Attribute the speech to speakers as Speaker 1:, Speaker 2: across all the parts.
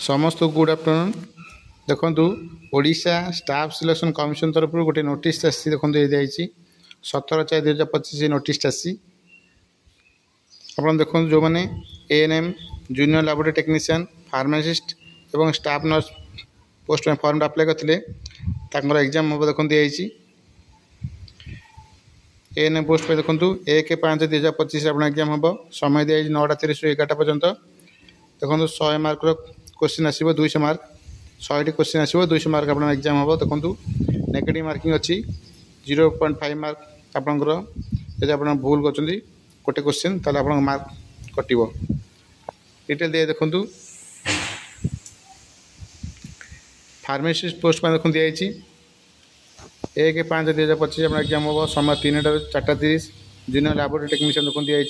Speaker 1: समस्त good afternoon देखु Odisha staff selection commission तरफ गोटे नोटिस आसी देखो ये 17/4/2025 नोटिस आसी आप देखो जो मैंने ANM junior laboratory technician pharmacist एवं स्टाफ नर्स पोस्ट में फॉर्म अप्लाई करते एग्जाम हम देखो दिखाई एएनएम पोस्ट पे देखो 1/5/2025 आप एग्जाम हम समय दिखाई 9:30 ରୁ 11ଟା पर्यंत देखो 100 मार्क क्वेश्चन आसो 200 मार्क 100टी क्वेश्चन आसो 200 मार्क आप एग्जाम हम देखो नेगेटिव मार्किंग अच्छी 0.5 मार्क आपंकर यदि आप भूल कर गोटे क्वेश्चन ताल आप मार्क कट डिटेल दिए देखूँ फार्मासिस्ट पोस्ट में देखो दिखाई 1/5/2025 आप एग्जाम हम समय 3टा ରୁ 4:30 जूनियर लैबोरेटरी टेक्नीशियन देखो दिखाई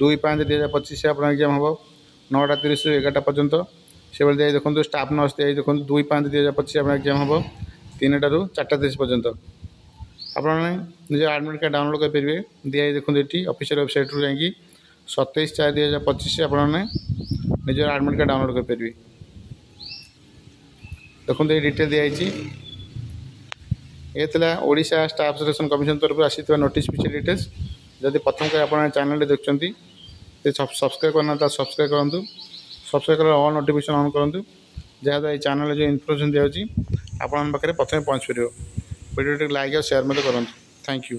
Speaker 1: 2/5/2025 आप एग्जाम हम 9:30 ରୁ 11ଟା पर्यंत से दिखाई देखो स्टाफ नर्स दिखाई देखो 2/5/2025 आप एग्जाम हम 3टा ରୁ 4:30 पर्यंत आप निज आडमिट कार्ड डाउनलोड करेंगे दिखाई देखो ये ऑफिशियल वेबसाइट रू जाकि 27/4/2025 आप निज आडमिट कार्ड डाउनलोड करेंगे देखो ये डिटेल दिखाई ये ओडिशा स्टाफ सिलेक्शन कमिशन तरफ आसी नोटिस पिछले डिटेल्स जदि प्रथम कर आप चैनल देखते सब्सक्राइब करना सब्सक्राइब करूँ सब्सक्राइब कर ऑल नोटिफिकेशन ऑन करूँ जहाँद्वारा ये चैनल जो इनफॉरमेशन दिखाई आप पाखे प्रथम पहुँच पार वीडियो लाइक और शेयर करूँ थैंक यू।